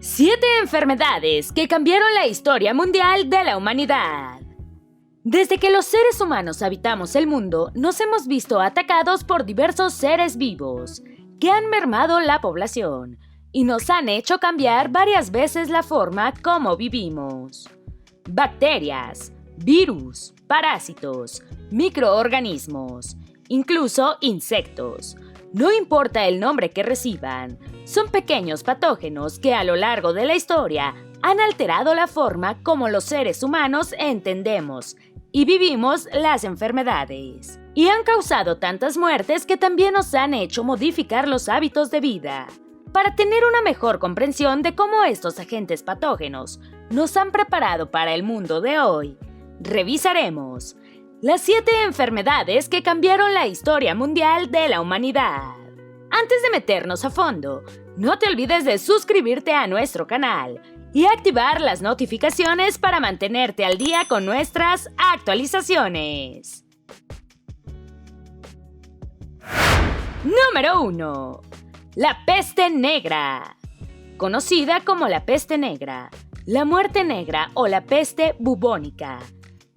7 enfermedades que cambiaron la historia mundial de la humanidad. Desde que los seres humanos habitamos el mundo, nos hemos visto atacados por diversos seres vivos que han mermado la población y nos han hecho cambiar varias veces la forma como vivimos. Bacterias, virus, parásitos, microorganismos, incluso insectos. No importa el nombre que reciban, son pequeños patógenos que a lo largo de la historia han alterado la forma como los seres humanos entendemos y vivimos las enfermedades. Y han causado tantas muertes que también nos han hecho modificar los hábitos de vida. Para tener una mejor comprensión de cómo estos agentes patógenos nos han preparado para el mundo de hoy, revisaremos las 7 enfermedades que cambiaron la historia mundial de la humanidad. Antes de meternos a fondo, no te olvides de suscribirte a nuestro canal y activar las notificaciones para mantenerte al día con nuestras actualizaciones. Número 1. La peste negra. Conocida como la peste negra, la muerte negra o la peste bubónica.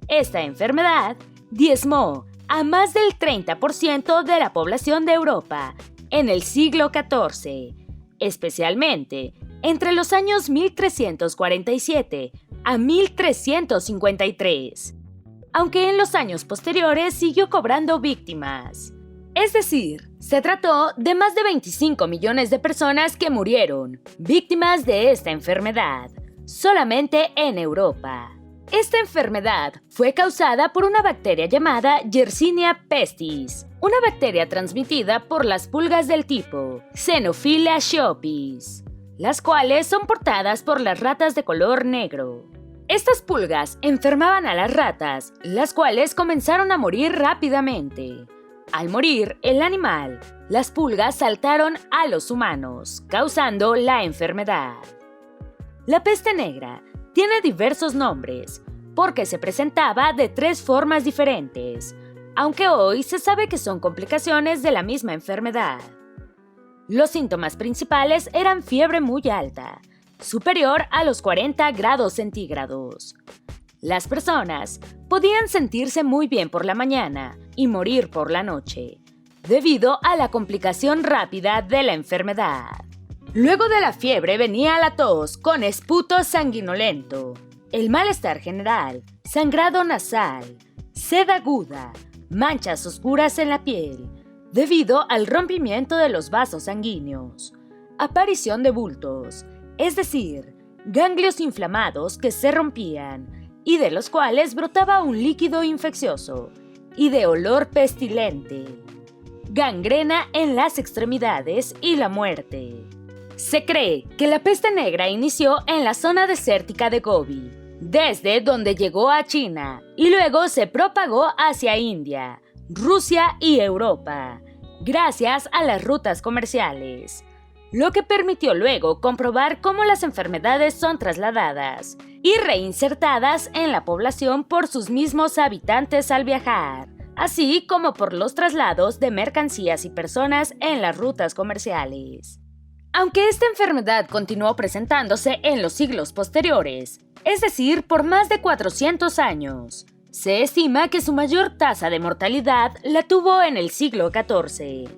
Esta enfermedad diezmó a más del 30% de la población de Europa en el siglo XIV, especialmente entre los años 1347 a 1353, aunque en los años posteriores siguió cobrando víctimas. Es decir, se trató de más de 25 millones de personas que murieron, víctimas de esta enfermedad, solamente en Europa. Esta enfermedad fue causada por una bacteria llamada Yersinia pestis, una bacteria transmitida por las pulgas del tipo Xenophila sciopis, las cuales son portadas por las ratas de color negro. Estas pulgas enfermaban a las ratas, las cuales comenzaron a morir rápidamente. Al morir el animal, las pulgas saltaron a los humanos, causando la enfermedad. La peste negra tiene diversos nombres, porque se presentaba de 3 formas diferentes, aunque hoy se sabe que son complicaciones de la misma enfermedad. Los síntomas principales eran fiebre muy alta, superior a los 40 grados centígrados. Las personas podían sentirse muy bien por la mañana y morir por la noche, debido a la complicación rápida de la enfermedad. Luego de la fiebre venía la tos con esputo sanguinolento, el malestar general, sangrado nasal, sed aguda, manchas oscuras en la piel, debido al rompimiento de los vasos sanguíneos, aparición de bultos, es decir, ganglios inflamados que se rompían y de los cuales brotaba un líquido infeccioso, y de olor pestilente, gangrena en las extremidades y la muerte. Se cree que la peste negra inició en la zona desértica de Gobi, desde donde llegó a China y luego se propagó hacia India, Rusia y Europa, gracias a las rutas comerciales, lo que permitió luego comprobar cómo las enfermedades son trasladadas y reinsertadas en la población por sus mismos habitantes al viajar, así como por los traslados de mercancías y personas en las rutas comerciales. Aunque esta enfermedad continuó presentándose en los siglos posteriores, es decir, por más de 400 años, se estima que su mayor tasa de mortalidad la tuvo en el siglo XIV.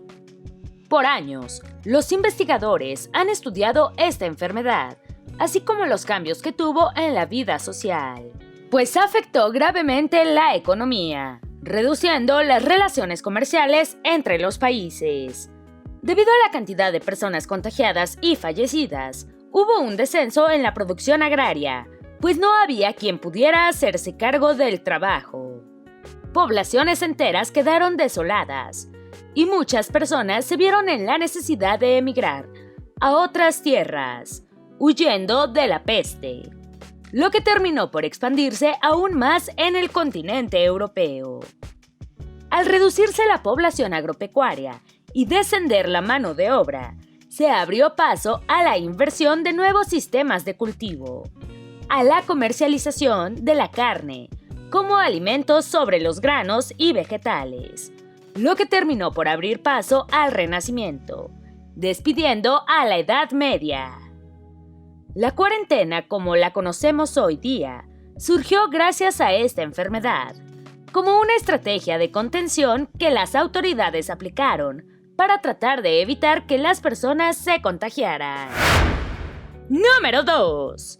Por años, los investigadores han estudiado esta enfermedad, así como los cambios que tuvo en la vida social, pues afectó gravemente la economía, reduciendo las relaciones comerciales entre los países. Debido a la cantidad de personas contagiadas y fallecidas, hubo un descenso en la producción agraria, pues no había quien pudiera hacerse cargo del trabajo. Poblaciones enteras quedaron desoladas, y muchas personas se vieron en la necesidad de emigrar a otras tierras, huyendo de la peste, lo que terminó por expandirse aún más en el continente europeo. Al reducirse la población agropecuaria y descender la mano de obra, se abrió paso a la inversión de nuevos sistemas de cultivo, a la comercialización de la carne como alimentos sobre los granos y vegetales, lo que terminó por abrir paso al Renacimiento, despidiendo a la Edad Media. La cuarentena, como la conocemos hoy día, surgió gracias a esta enfermedad, como una estrategia de contención que las autoridades aplicaron para tratar de evitar que las personas se contagiaran. Número 2.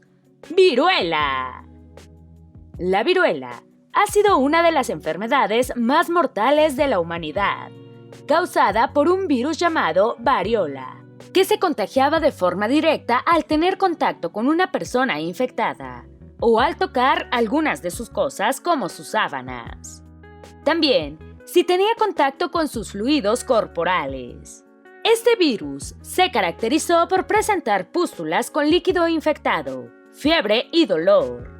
Viruela. La viruela ha sido una de las enfermedades más mortales de la humanidad, causada por un virus llamado variola, que se contagiaba de forma directa al tener contacto con una persona infectada o al tocar algunas de sus cosas como sus sábanas. También, si tenía contacto con sus fluidos corporales. Este virus se caracterizó por presentar pústulas con líquido infectado, fiebre y dolor.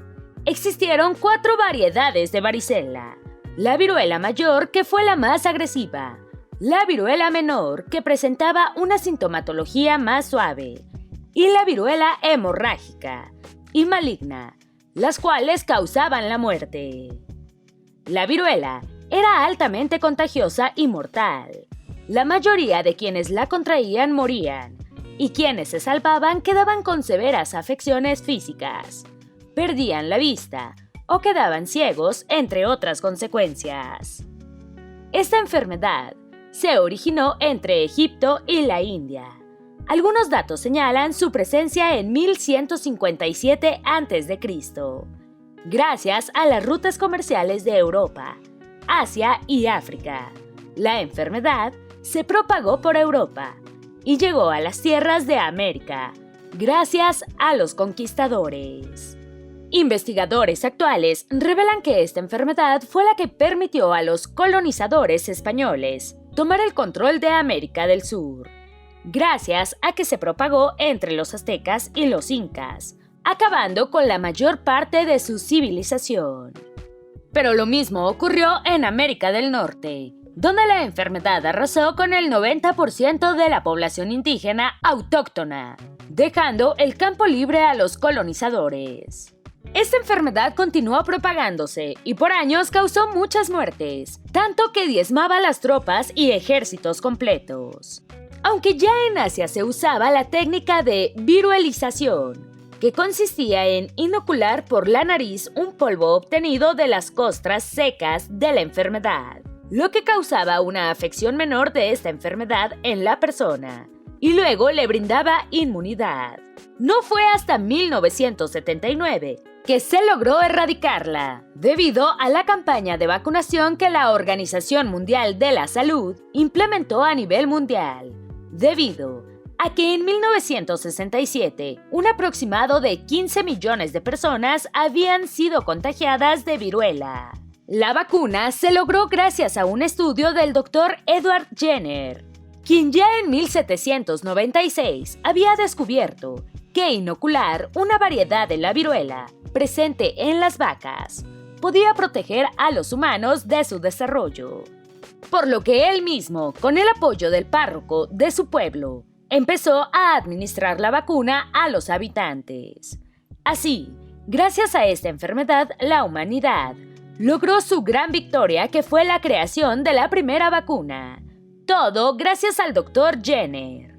Existieron 4 variedades de varicela: la viruela mayor, que fue la más agresiva; la viruela menor, que presentaba una sintomatología más suave; y la viruela hemorrágica y maligna, las cuales causaban la muerte. La viruela era altamente contagiosa y mortal. La mayoría de quienes la contraían morían, y quienes se salvaban quedaban con severas afecciones físicas, perdían la vista o quedaban ciegos, entre otras consecuencias. Esta enfermedad se originó entre Egipto y la India. Algunos datos señalan su presencia en 1157 a.C., gracias a las rutas comerciales de Europa, Asia y África. La enfermedad se propagó por Europa y llegó a las tierras de América, gracias a los conquistadores. Investigadores actuales revelan que esta enfermedad fue la que permitió a los colonizadores españoles tomar el control de América del Sur, gracias a que se propagó entre los aztecas y los incas, acabando con la mayor parte de su civilización. Pero lo mismo ocurrió en América del Norte, donde la enfermedad arrasó con el 90% de la población indígena autóctona, dejando el campo libre a los colonizadores. Esta enfermedad continuó propagándose y por años causó muchas muertes, tanto que diezmaba las tropas y ejércitos completos. Aunque ya en Asia se usaba la técnica de viruelización, que consistía en inocular por la nariz un polvo obtenido de las costras secas de la enfermedad, lo que causaba una afección menor de esta enfermedad en la persona, y luego le brindaba inmunidad. No fue hasta 1979 que se logró erradicarla, debido a la campaña de vacunación que la Organización Mundial de la Salud implementó a nivel mundial, debido a que en 1967 un aproximado de 15 millones de personas habían sido contagiadas de viruela. La vacuna se logró gracias a un estudio del Dr. Edward Jenner, quien ya en 1796 había descubierto que inocular una variedad de la viruela presente en las vacas podía proteger a los humanos de su desarrollo. Por lo que él mismo, con el apoyo del párroco de su pueblo, empezó a administrar la vacuna a los habitantes. Así, gracias a esta enfermedad, la humanidad logró su gran victoria, que fue la creación de la primera vacuna. Todo gracias al Dr. Jenner.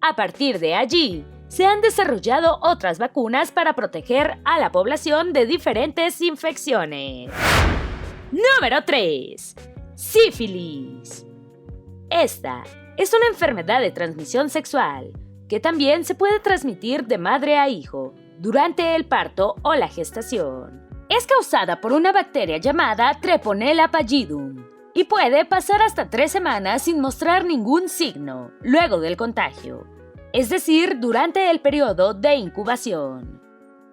A partir de allí, se han desarrollado otras vacunas para proteger a la población de diferentes infecciones. Número 3. Sífilis. Esta es una enfermedad de transmisión sexual que también se puede transmitir de madre a hijo durante el parto o la gestación. Es causada por una bacteria llamada Treponella pallidum y puede pasar hasta 3 semanas sin mostrar ningún signo luego del contagio, es decir, durante el periodo de incubación.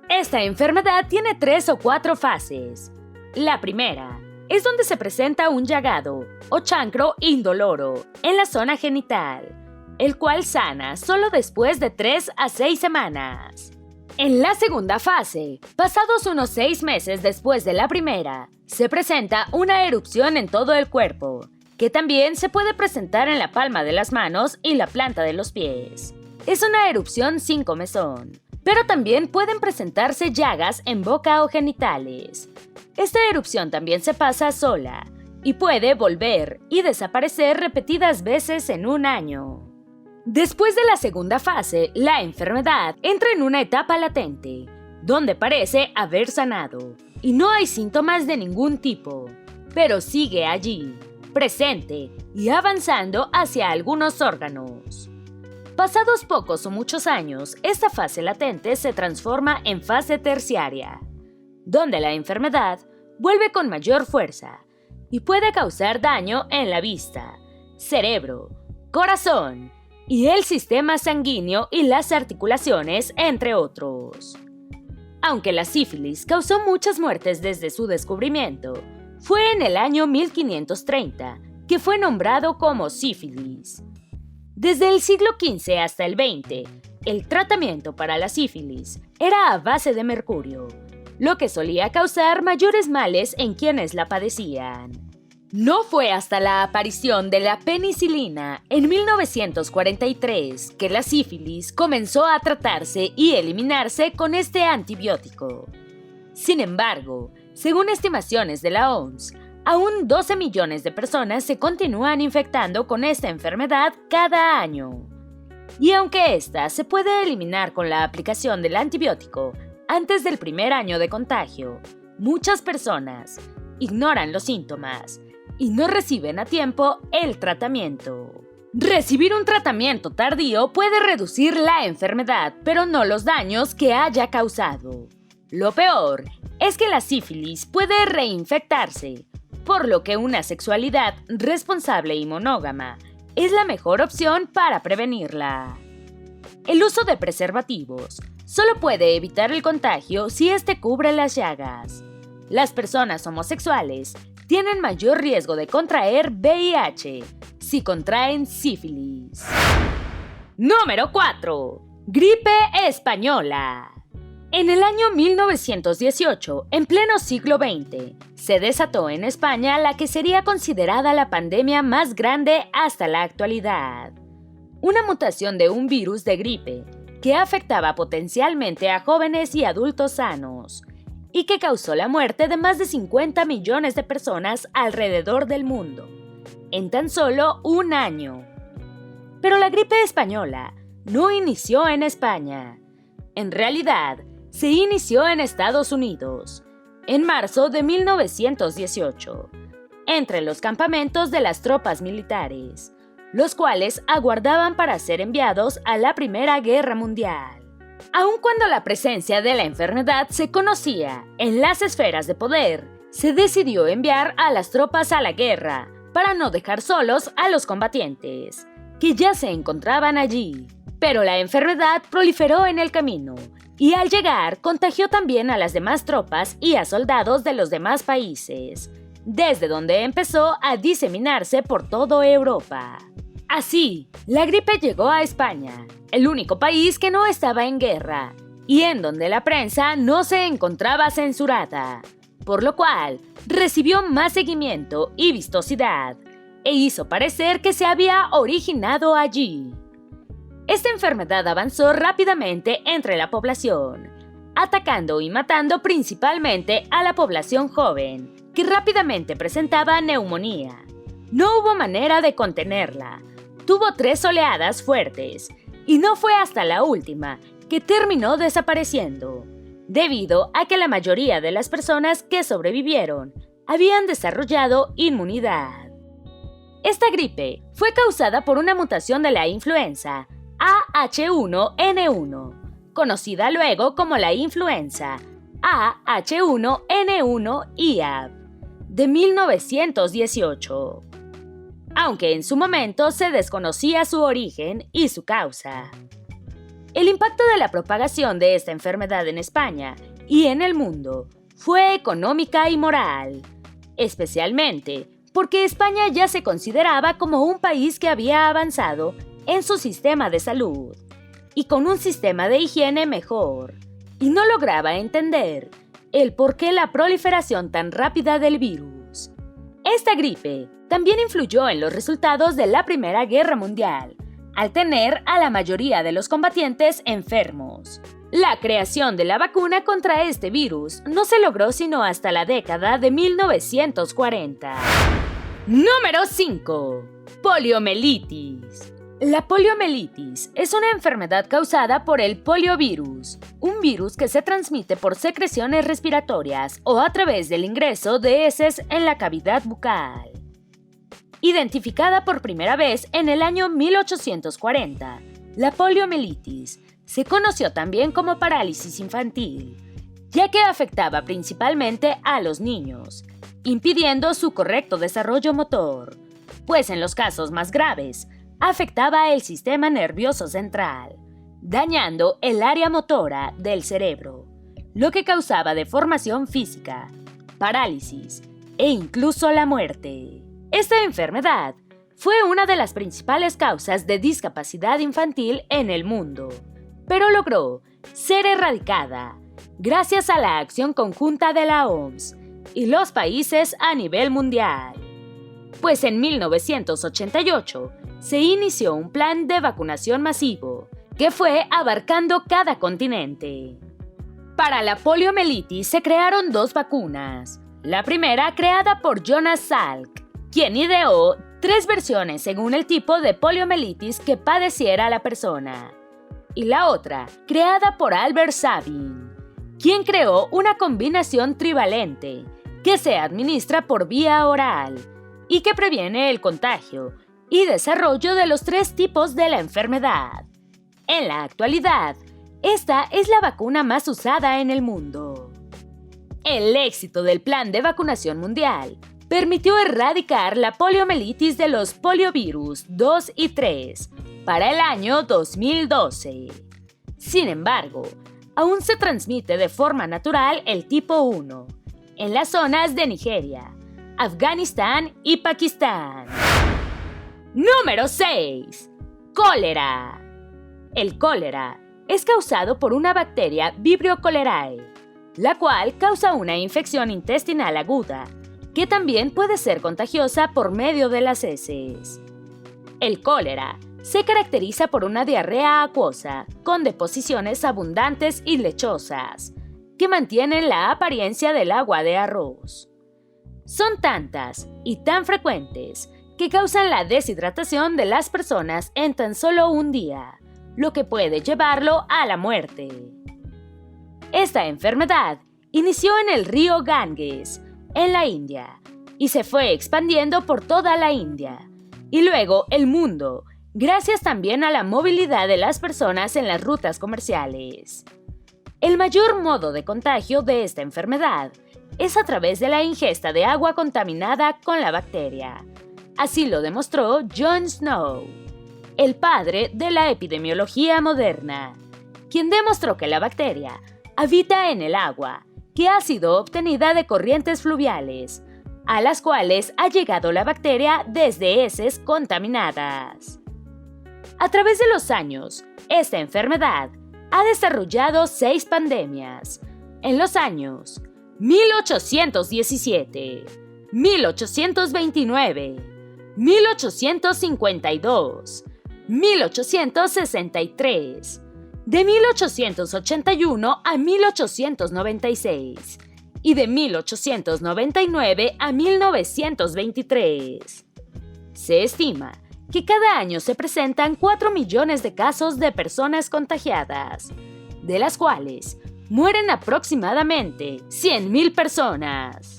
Esta enfermedad tiene 3 o 4 fases. La primera es donde se presenta un llagado o chancro indoloro en la zona genital, el cual sana solo después de 3 a 6 semanas. En la segunda fase, pasados unos 6 meses después de la primera, se presenta una erupción en todo el cuerpo, que también se puede presentar en la palma de las manos y la planta de los pies. Es una erupción sin comezón, pero también pueden presentarse llagas en boca o genitales. Esta erupción también se pasa sola y puede volver y desaparecer repetidas veces en un año. Después de la segunda fase, la enfermedad entra en una etapa latente, donde parece haber sanado, y no hay síntomas de ningún tipo, pero sigue allí, presente y avanzando hacia algunos órganos. Pasados pocos o muchos años, esta fase latente se transforma en fase terciaria, donde la enfermedad vuelve con mayor fuerza y puede causar daño en la vista, cerebro, corazón y el sistema sanguíneo y las articulaciones, entre otros. Aunque la sífilis causó muchas muertes desde su descubrimiento, fue en el año 1530 que fue nombrado como sífilis. Desde el siglo XV hasta el XX, el tratamiento para la sífilis era a base de mercurio, lo que solía causar mayores males en quienes la padecían. No fue hasta la aparición de la penicilina en 1943 que la sífilis comenzó a tratarse y eliminarse con este antibiótico. Sin embargo, según estimaciones de la OMS, aún 12 millones de personas se continúan infectando con esta enfermedad cada año. Y aunque esta se puede eliminar con la aplicación del antibiótico antes del primer año de contagio, muchas personas ignoran los síntomas y no reciben a tiempo el tratamiento. Recibir un tratamiento tardío puede reducir la enfermedad, pero no los daños que haya causado. Lo peor es que la sífilis puede reinfectarse, por lo que una sexualidad responsable y monógama es la mejor opción para prevenirla. El uso de preservativos solo puede evitar el contagio si este cubre las llagas. Las personas homosexuales tienen mayor riesgo de contraer VIH si contraen sífilis. Número 4. Gripe española. En el año 1918, en pleno siglo XX, se desató en España la que sería considerada la pandemia más grande hasta la actualidad. Una mutación de un virus de gripe que afectaba potencialmente a jóvenes y adultos sanos, y que causó la muerte de más de 50 millones de personas alrededor del mundo, en tan solo un año. Pero la gripe española no inició en España. En realidad, se inició en Estados Unidos, en marzo de 1918, entre los campamentos de las tropas militares, los cuales aguardaban para ser enviados a la Primera Guerra Mundial. Aun cuando la presencia de la enfermedad se conocía en las esferas de poder, se decidió enviar a las tropas a la guerra para no dejar solos a los combatientes, que ya se encontraban allí. Pero la enfermedad proliferó en el camino, y al llegar contagió también a las demás tropas y a soldados de los demás países, desde donde empezó a diseminarse por toda Europa. Así, la gripe llegó a España, el único país que no estaba en guerra, y en donde la prensa no se encontraba censurada, por lo cual recibió más seguimiento y vistosidad, e hizo parecer que se había originado allí. Esta enfermedad avanzó rápidamente entre la población, atacando y matando principalmente a la población joven, que rápidamente presentaba neumonía. No hubo manera de contenerla. Tuvo 3 oleadas fuertes, y no fue hasta la última que terminó desapareciendo, debido a que la mayoría de las personas que sobrevivieron habían desarrollado inmunidad. Esta gripe fue causada por una mutación de la influenza AH1N1, conocida luego como la influenza AH1N1 IAV, de 1918. Aunque en su momento se desconocía su origen y su causa. El impacto de la propagación de esta enfermedad en España y en el mundo fue económica y moral, especialmente porque España ya se consideraba como un país que había avanzado en su sistema de salud y con un sistema de higiene mejor, y no lograba entender el por qué la proliferación tan rápida del virus. Esta gripe también influyó en los resultados de la Primera Guerra Mundial, al tener a la mayoría de los combatientes enfermos. La creación de la vacuna contra este virus no se logró sino hasta la década de 1940. Número 5. Poliomielitis. La poliomielitis es una enfermedad causada por el poliovirus, un virus que se transmite por secreciones respiratorias o a través del ingreso de heces en la cavidad bucal. Identificada por primera vez en el año 1840, la poliomielitis se conoció también como parálisis infantil, ya que afectaba principalmente a los niños, impidiendo su correcto desarrollo motor, pues en los casos más graves, afectaba el sistema nervioso central, dañando el área motora del cerebro, lo que causaba deformación física, parálisis e incluso la muerte. Esta enfermedad fue una de las principales causas de discapacidad infantil en el mundo, pero logró ser erradicada gracias a la acción conjunta de la OMS y los países a nivel mundial. Pues en 1988 se inició un plan de vacunación masivo que fue abarcando cada continente. Para la poliomielitis se crearon 2 vacunas. La primera creada por Jonas Salk, quien ideó 3 versiones según el tipo de poliomielitis que padeciera la persona. Y la otra, creada por Albert Sabin, quien creó una combinación trivalente que se administra por vía oral y que previene el contagio y desarrollo de los 3 tipos de la enfermedad. En la actualidad, esta es la vacuna más usada en el mundo. El éxito del plan de vacunación mundial permitió erradicar la poliomielitis de los poliovirus 2 y 3 para el año 2012. Sin embargo, aún se transmite de forma natural el tipo 1 en las zonas de Nigeria, Afganistán y Pakistán. Número 6. Cólera. El cólera es causado por una bacteria Vibrio cholerae, la cual causa una infección intestinal aguda, que también puede ser contagiosa por medio de las heces. El cólera se caracteriza por una diarrea acuosa, con deposiciones abundantes y lechosas, que mantienen la apariencia del agua de arroz. Son tantas y tan frecuentes que causan la deshidratación de las personas en tan solo un día, lo que puede llevarlo a la muerte. Esta enfermedad inició en el río Ganges, en la India, y se fue expandiendo por toda la India, y luego el mundo, gracias también a la movilidad de las personas en las rutas comerciales. El mayor modo de contagio de esta enfermedad es a través de la ingesta de agua contaminada con la bacteria. Así lo demostró John Snow, el padre de la epidemiología moderna, quien demostró que la bacteria habita en el agua, que ha sido obtenida de corrientes fluviales, a las cuales ha llegado la bacteria desde heces contaminadas. A través de los años, esta enfermedad ha desarrollado 6 pandemias en los años 1817, 1829, 1852, 1863, de 1881 a 1896 y de 1899 a 1923. Se estima que cada año se presentan 4 millones de casos de personas contagiadas, de las cuales mueren aproximadamente 100.000 personas.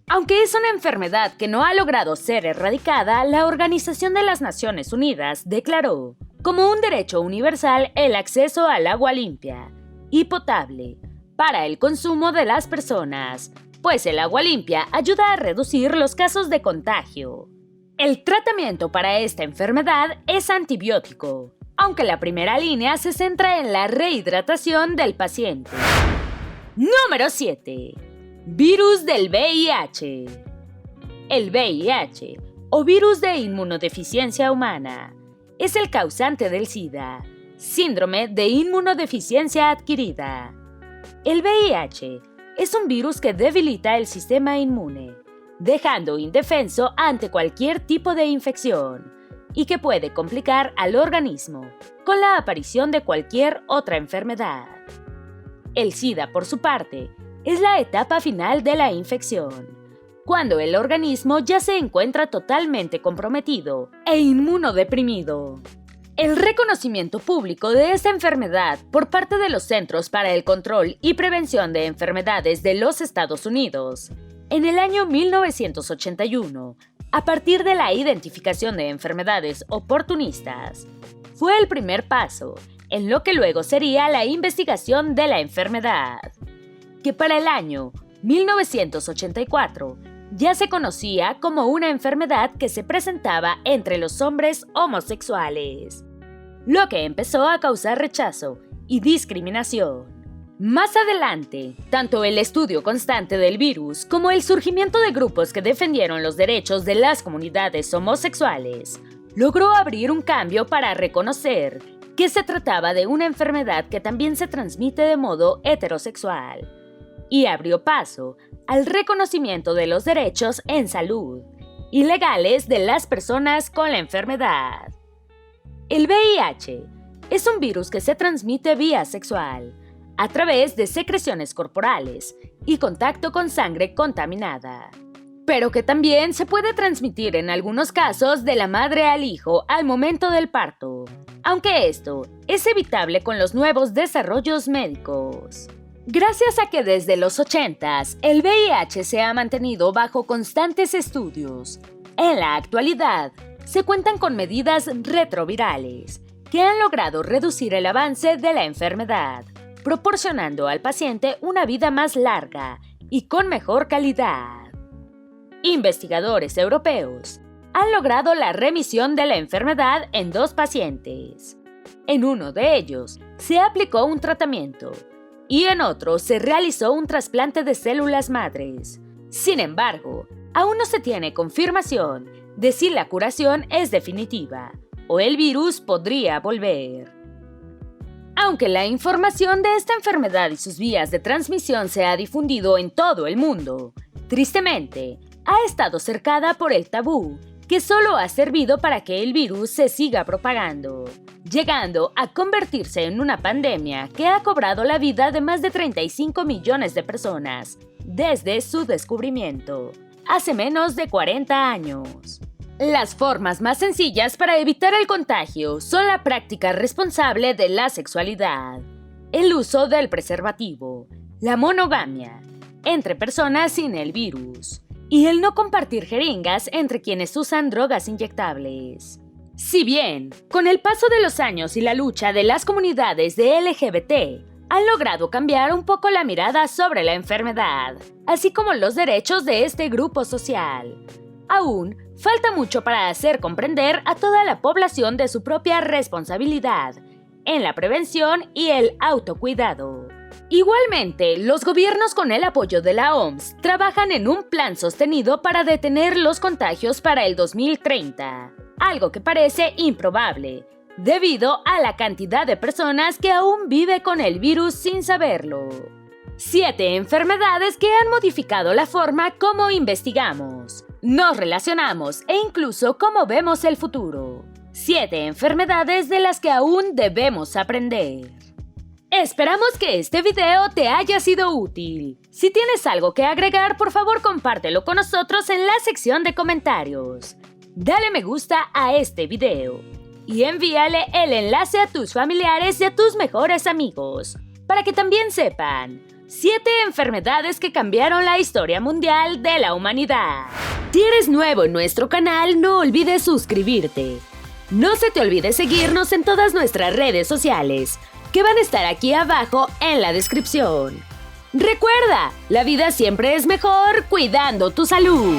Aunque es una enfermedad que no ha logrado ser erradicada, la Organización de las Naciones Unidas declaró como un derecho universal el acceso al agua limpia y potable para el consumo de las personas, pues el agua limpia ayuda a reducir los casos de contagio. El tratamiento para esta enfermedad es antibiótico, aunque la primera línea se centra en la rehidratación del paciente. Número 7. Virus del VIH. El VIH, o virus de inmunodeficiencia humana, es el causante del SIDA, síndrome de inmunodeficiencia adquirida. El VIH es un virus que debilita el sistema inmune, dejando indefenso ante cualquier tipo de infección, y que puede complicar al organismo con la aparición de cualquier otra enfermedad. El SIDA, por su parte, es la etapa final de la infección, cuando el organismo ya se encuentra totalmente comprometido e inmunodeprimido. El reconocimiento público de esta enfermedad por parte de los Centros para el Control y Prevención de Enfermedades de los Estados Unidos en el año 1981, a partir de la identificación de enfermedades oportunistas, fue el primer paso en lo que luego sería la investigación de la enfermedad, que para el año 1984 ya se conocía como una enfermedad que se presentaba entre los hombres homosexuales, lo que empezó a causar rechazo y discriminación. Más adelante, tanto el estudio constante del virus como el surgimiento de grupos que defendieron los derechos de las comunidades homosexuales logró abrir un cambio para reconocer que se trataba de una enfermedad que también se transmite de modo heterosexual, y abrió paso al reconocimiento de los derechos en salud y legales de las personas con la enfermedad. El VIH es un virus que se transmite vía sexual, a través de secreciones corporales y contacto con sangre contaminada, pero que también se puede transmitir en algunos casos de la madre al hijo al momento del parto, aunque esto es evitable con los nuevos desarrollos médicos. Gracias a que desde los 80s el VIH se ha mantenido bajo constantes estudios, en la actualidad se cuentan con medidas retrovirales que han logrado reducir el avance de la enfermedad, proporcionando al paciente una vida más larga y con mejor calidad. Investigadores europeos han logrado la remisión de la enfermedad en 2 pacientes. En uno de ellos se aplicó un tratamiento y en otro se realizó un trasplante de células madres. Sin embargo, aún no se tiene confirmación de si la curación es definitiva o el virus podría volver. Aunque la información de esta enfermedad y sus vías de transmisión se ha difundido en todo el mundo, tristemente, ha estado cercada por el tabú, que solo ha servido para que el virus se siga propagando, llegando a convertirse en una pandemia que ha cobrado la vida de más de 35 millones de personas desde su descubrimiento, hace menos de 40 años. Las formas más sencillas para evitar el contagio son la práctica responsable de la sexualidad, el uso del preservativo, la monogamia entre personas sin el virus y el no compartir jeringas entre quienes usan drogas inyectables. Si bien, con el paso de los años y la lucha de las comunidades de LGBT, han logrado cambiar un poco la mirada sobre la enfermedad, así como los derechos de este grupo social, aún falta mucho para hacer comprender a toda la población de su propia responsabilidad en la prevención y el autocuidado. Igualmente, los gobiernos con el apoyo de la OMS trabajan en un plan sostenido para detener los contagios para el 2030, algo que parece improbable, debido a la cantidad de personas que aún vive con el virus sin saberlo. 7 enfermedades que han modificado la forma como investigamos, nos relacionamos e incluso cómo vemos el futuro. 7 enfermedades de las que aún debemos aprender. Esperamos que este video te haya sido útil. Si tienes algo que agregar, por favor compártelo con nosotros en la sección de comentarios. Dale me gusta a este video y envíale el enlace a tus familiares y a tus mejores amigos, para que también sepan 7 enfermedades que cambiaron la historia mundial de la humanidad. Si eres nuevo en nuestro canal, no olvides suscribirte. No se te olvide seguirnos en todas nuestras redes sociales, que van a estar aquí abajo en la descripción. Recuerda, la vida siempre es mejor cuidando tu salud.